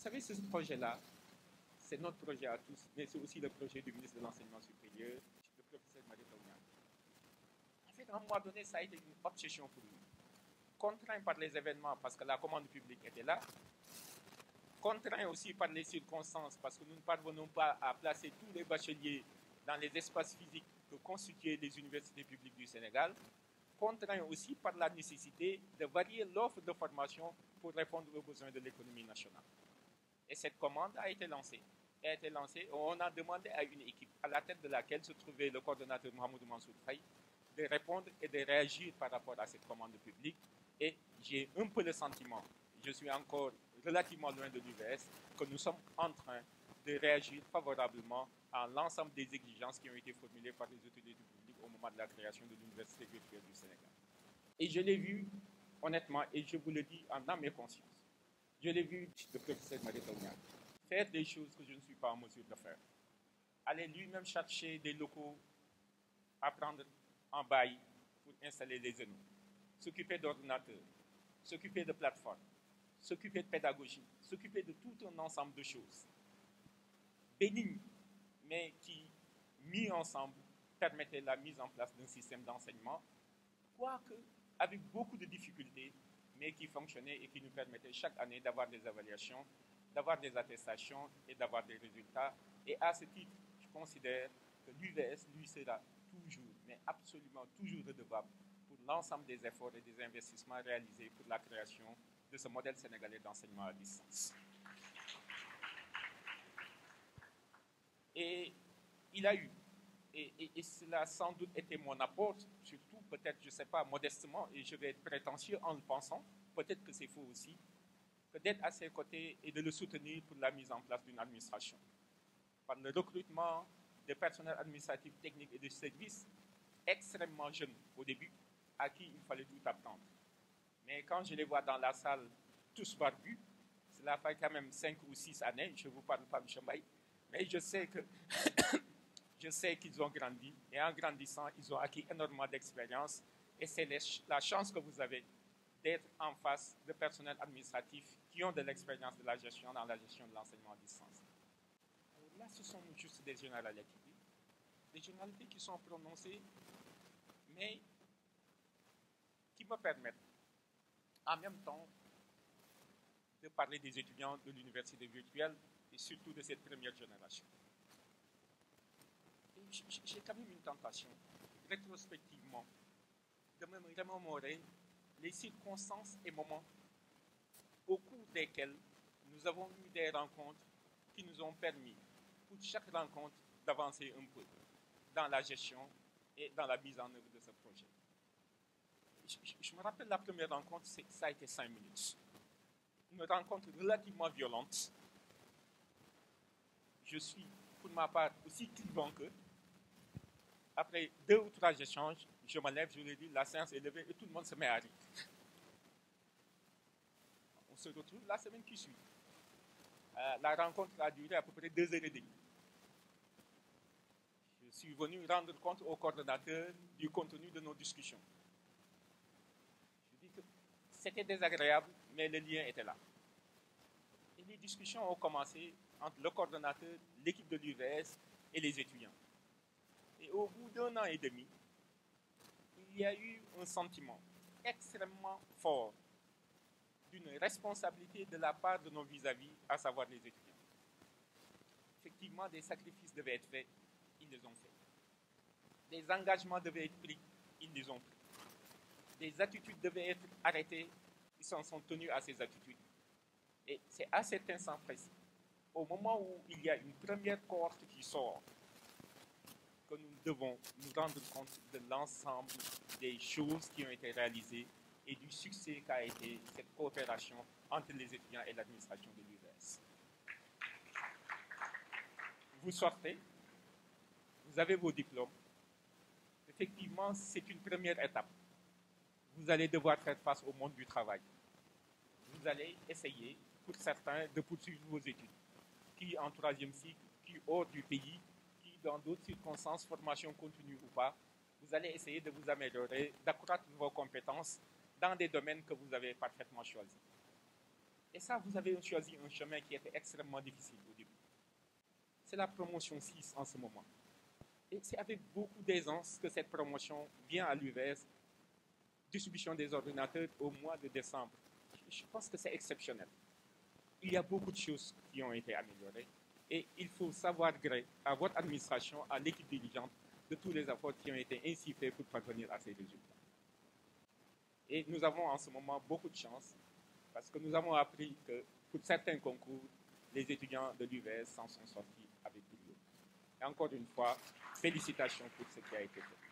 savez, ce projet-là, c'est notre projet à tous, mais c'est aussi le projet du ministre de l'Enseignement supérieur, le professeur Marie Taumian. En fait, à un moment donné, ça a été une obsession pour nous. Contraint par les événements, parce que la commande publique était là, contraint aussi par les circonstances, parce que nous ne parvenons pas à placer tous les bacheliers dans les espaces physiques que constituaient les universités publiques du Sénégal, contraint aussi par la nécessité de varier l'offre de formation pour répondre aux besoins de l'économie nationale. Et cette commande a été lancée. On a demandé à une équipe à la tête de laquelle se trouvait le coordonnateur Mohamed Mansour Faye de répondre et de réagir par rapport à cette commande publique. Et j'ai un peu le sentiment, je suis encore relativement loin de l'UVS, que nous sommes en train de réagir favorablement à l'ensemble des exigences qui ont été formulées par les autorités publiques au moment de la création de l'Université virtuelle du Sénégal. Et je l'ai vu, honnêtement, et je vous le dis en âme et conscience, je l'ai vu, le professeur Marie Taumian, faire des choses que je ne suis pas en mesure de faire. Aller lui-même chercher des locaux à prendre en bail pour installer les ENO, s'occuper d'ordinateurs, s'occuper de plateformes, s'occuper de pédagogie, s'occuper de tout un ensemble de choses bénignes, mais qui, mis ensemble, permettaient la mise en place d'un système d'enseignement, quoique avec beaucoup de difficultés, mais qui fonctionnait et qui nous permettait chaque année d'avoir des évaluations, d'avoir des attestations et d'avoir des résultats. Et à ce titre, je considère que l'UVS lui sera toujours, mais absolument toujours redevable pour l'ensemble des efforts et des investissements réalisés pour la création de ce modèle sénégalais d'enseignement à distance. Et il a eu, et cela a sans doute été mon apport, surtout peut-être, je ne sais pas, modestement, et je vais être prétentieux en le pensant, peut-être que c'est faux aussi, que d'être à ses côtés et de le soutenir pour la mise en place d'une administration. Par le recrutement de personnel administratif, technique et de services extrêmement jeunes au début, à qui il fallait tout apprendre. Mais quand je les vois dans la salle, tous barbus, cela fait quand même 5 ou 6 années, je ne vous parle pas de Chambaï, mais je sais qu'ils ont grandi, et en grandissant, ils ont acquis énormément d'expérience, et c'est la chance que vous avez d'être en face de personnels administratifs qui ont de l'expérience de la gestion dans la gestion de l'enseignement à distance. Alors là, ce sont juste des généralités qui sont prononcées, mais qui me permettent en même temps de parler des étudiants de l'université virtuelle et surtout de cette première génération. J'ai quand même une tentation, rétrospectivement, de me remémorer les circonstances et moments au cours desquels nous avons eu des rencontres qui nous ont permis, pour chaque rencontre, d'avancer un peu dans la gestion et dans la mise en œuvre de ce projet. Je me rappelle la première rencontre, ça a été 5 minutes. Une rencontre relativement violente. Je suis, pour ma part, aussi clivant qu'eux. Après 2 ou 3 échanges, je me lève, je lui dis, la séance est levée et tout le monde se met à rire. On se retrouve la semaine qui suit. La rencontre a duré à peu près 2 heures et demie. Je suis venu rendre compte au coordonnateur du contenu de nos discussions. Je dis que c'était désagréable, mais le lien était là. Et les discussions ont commencé entre le coordonnateur, l'équipe de l'UVS et les étudiants. Et au bout d'1 an et demi, il y a eu un sentiment extrêmement fort d'une responsabilité de la part de nos vis-à-vis, à savoir les étudiants. Effectivement, des sacrifices devaient être faits, ils les ont faits. Des engagements devaient être pris, ils les ont pris. Des attitudes devaient être arrêtées, ils s'en sont tenus à ces attitudes. Et c'est à cet instant précis, au moment où il y a une première cohorte qui sort, que nous devons nous rendre compte de l'ensemble des choses qui ont été réalisées et du succès qu'a été cette coopération entre les étudiants et l'administration de l'UVS. Vous sortez, vous avez vos diplômes. Effectivement, c'est une première étape. Vous allez devoir faire face au monde du travail. Vous allez essayer, pour certains, de poursuivre vos études, qui en 3e cycle, qui hors du pays, qui dans d'autres circonstances, formation continue ou pas, vous allez essayer de vous améliorer, d'accroître vos compétences dans des domaines que vous avez parfaitement choisis. Et ça, vous avez choisi un chemin qui était extrêmement difficile au début. C'est la promotion 6 en ce moment. Et c'est avec beaucoup d'aisance que cette promotion vient à l'UVS, distribution des ordinateurs au mois de décembre. Je pense que c'est exceptionnel. Il y a beaucoup de choses qui ont été améliorées et il faut savoir gré à votre administration, à l'équipe dirigeante, de tous les efforts qui ont été ainsi faits pour parvenir à ces résultats. Et nous avons en ce moment beaucoup de chance parce que nous avons appris que pour certains concours, les étudiants de l'UVS s'en sont sortis avec brio. Et encore une fois, félicitations pour ce qui a été fait.